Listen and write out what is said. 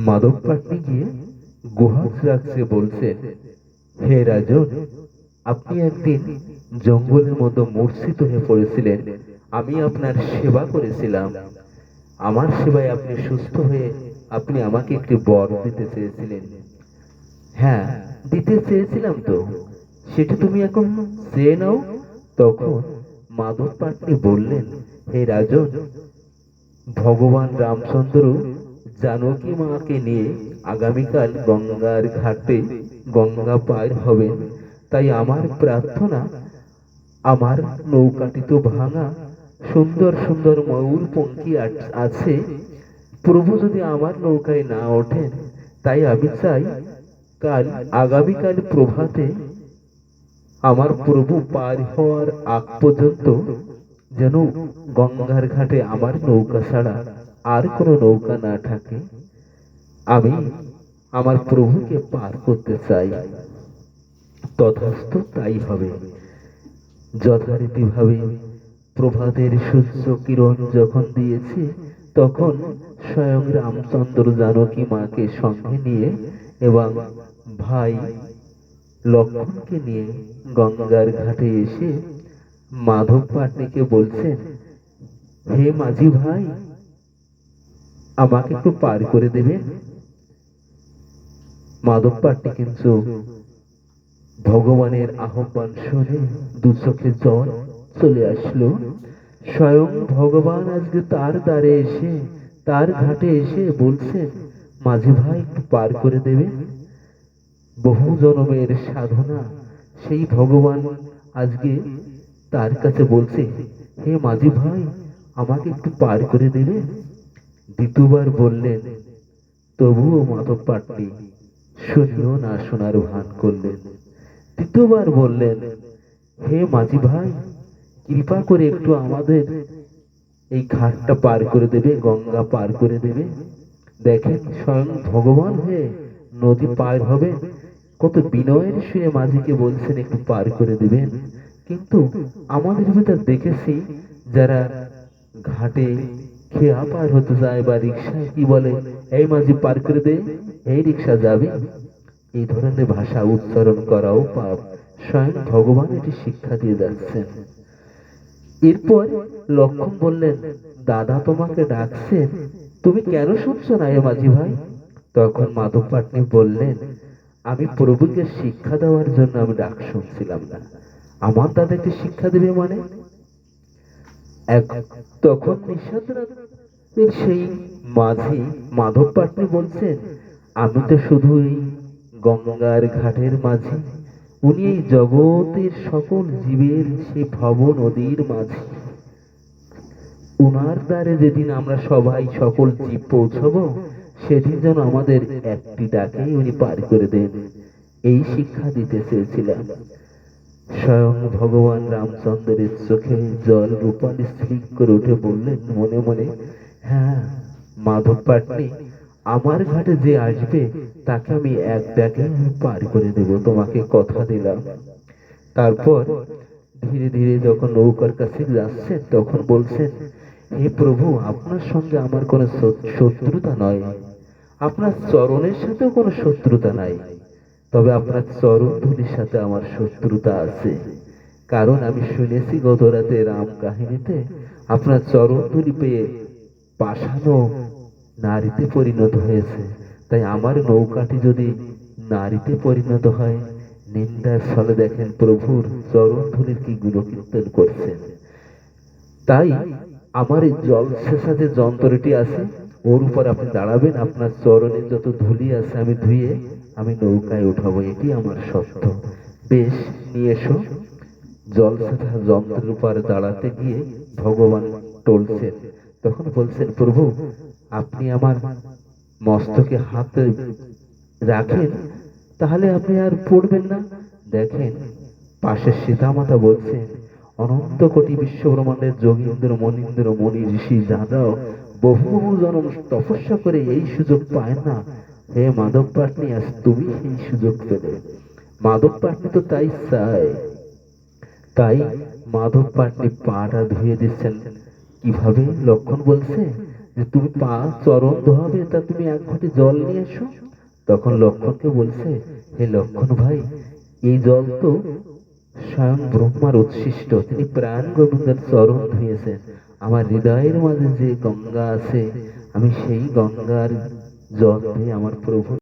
মাদক পাটনি গিয়ে গুহাজ রাখছে বলছেন, হে রাজন, আপনি একদিন জঙ্গলের মতো মূর্ছিত হয়ে পড়েছিলেন। আমি আপনার সেবা করেছিলাম। আমার সেবায় আপনি সুস্থ হয়ে আপনি আমাকে একটি বর দিতে চেয়েছিলেন। হ্যাঁ, দিতে চেয়েছিলাম তো, সেটা তুমি এখন চেয়ে নাও। তখন মাদক পাটনি বললেন, হে রাজন, ভগবান রামচন্দ্র জানকী মাকে নিয়ে আগামীকাল গঙ্গার ঘাটে গঙ্গা পার হবেন। তাই আমার প্রার্থনা, আমার নৌকাটি তো ভাঙা, সুন্দর সুন্দর ময়ূর পঙ্খী আছে, প্রভু যদি আমার নৌকায় না ওঠেন, তাই আমি চাই কাল আগামীকাল প্রভাতে আমার প্রভু পার হওয়ার আগ পর্যন্ত যেন গঙ্গার ঘাটে আমার নৌকা ছাড়া আর কোনো নৌকা না থাকে। আমি আমার প্রভুকে পার করতে চাই। তথাস্তু তাই হবে। যথারীতি ভাবে প্রভাতের সূর্য কিরণ যখন দিয়েছে, তখন স্বয়ং রামচন্দ্র জানকী মাকে সঙ্গে নিয়ে এবং ভাই লক্ষ্মণকে নিয়ে গঙ্গার ঘাটে এসে মাধব পাটনিকে বলছেন, হে মাঝি ভাই, আমাকে একটু পার করে দেবেন। মাধব পাটনি কিন্তু ভগবানের আহ্বান শুনে দু চোখে জল চলে আসলো। স্বয়ং ভগবান আজকে তার দ্বারে এসে, তার ঘাটে এসে বলছেন, মাঝি ভাই একটু পার করে দেবেন। বহু জন্মের সাধনা, সেই ভগবান আজকে তার কাছে বলছে, হে মাঝি ভাই, আমাকে একটু পার করে দেবে। দ্বিতীয়বার বললেন, তবুও মাধব পাটনি শুনিও না শোনার ভান করলেন। তৃতীয়বার বললেন, হে মাঝি ভাই, কৃপা করে একটু আমাদের এই ঘাটটা পার করে দেবে, গঙ্গা পার করে দেবে। দেখেন, স্বয়ং ভগবান হয়ে নদী পার হবে, কত বিনয়ের সুরে মাঝিকে বলছেন একটু পার করে দিবেন। কিন্তু আমাদের ভিতর দেখেছি, যারা ঘাটে খেয়া পার হতে যায় বা রিক্সায় কি বলে, এই মাঝি পার করে দে, এই রিক্সা যাবে। এই ধরনের ভাষা উচ্চারণ করাও পাপ। স্বয়ং ভগবান এটি শিক্ষা দিয়ে যাচ্ছেন। এরপর লক্ষ্মণ বললেন, দাদা তোমাকে ডাকছেন, তুমি কেন শুনছো না এ মাঝি ভাই? তখন মাধব পাটনি বললেন, আমি প্রভুকে শিক্ষা দেওয়ার জন্য আমি ডাক শুনছিলাম না। আমার দাদাকে শিক্ষা দেবে মানে? এক তখন নিঃস্বাদের সেই মাঝি মাধব পাটনি বলছেন, আমি তো শুধুই গঙ্গার ঘাটের মাঝি, উনি এই জগতের সকল জীবের সে ভব নদীর মাঝি। উনার দ্বারে যেদিন আমরা সবাই সকল জীব পৌঁছবো, সেদিন যেন আমাদের একটি ডাকেই উনি পার করে দেন, এই শিক্ষা দিতে চেয়েছিলাম। স্বয়ং ভগবান রামচন্দ্রের চোখে জল রূপালি স্লিপ করে উঠে বললেন মনে মনে, হ্যাঁ মাধব পাটনি, আমার ঘাটে যে আসবে তাকে আমি এক ডাকে পার করে দেব, তোমাকে কথা দিলাম। তারপর ধীরে ধীরে যখন নৌকার কাছে যাচ্ছেন, তখন বলছেন, হে প্রভু, আপনার সঙ্গে আমার কোনো শত্রুতা নয়, আপনার চরণের সাথেও কোনো শত্রুতা নাই, তবে আপনার চরণ ধুলির সাথে আমার শত্রুতা আছে। কারণ আমি শুনেছি গত রাতে রাম কাহিনীতে আপনার চরণ ধুলি পেয়ে পাষাণও নারীতে পরিণত হয়েছে। তাই আমার নৌকাটি যদি নারীতে পরিণত হয়, নিন্দার ফলে দেখেন প্রভুর চরণ ধুলির কি গুণকীর্তন করছেন। তাই আমার এই জল শেষা যে যন্ত্রটি আছে, ওর উপর আপনি দাঁড়াবেন, আপনার চরণে যত ধুলি আছে আমি ধুয়ে আমি নৌকায় উঠাবো, এটি আমার শর্ত। বেশ, নিয়ে এসো। জল শেষা যন্ত্রের উপর দাঁড়াতে গিয়ে ভগবান টলছেন। তখন বলছেন, প্রভু আপনি আমার মস্তকে হাতে রাখেন, তাহলে আপনি আর পড়বেন না। দেখেন পাশে সীতামাতা বলছেন, অনন্ত কোটি বিশ্ব ব্রহ্মাণ্ডের যোগীন্দ্র মনীন্দ্র মণি ঋষি যারাও বহু বহু জন্ম তপস্যা করে এই সুযোগ পায় না। হে মাধব পাটনি, আজ তুমি এই সুযোগ পেলে। মাধব পাটনি তো তাই চায়। তাই মাধব পাটনি পাটা ধুয়ে দিচ্ছেন। কিভাবে? লক্ষণ বলছে যে তুমি পা চরণ ধোয়াবে, তা তুমি এক ঘটি জল নিয়ে এসো। তখন লক্ষণকে বলছে, হে লক্ষণ ভাই, এই জল তো স্বয়ং ব্রহ্মার উচ্ছিষ্ট, তিনি প্রাণ গোবিন্দের চরণ ধুয়েছেন। আমার হৃদয়ের মাঝে যে গঙ্গা আছে, আমি সেই গঙ্গার জল দিয়ে আমার প্রভু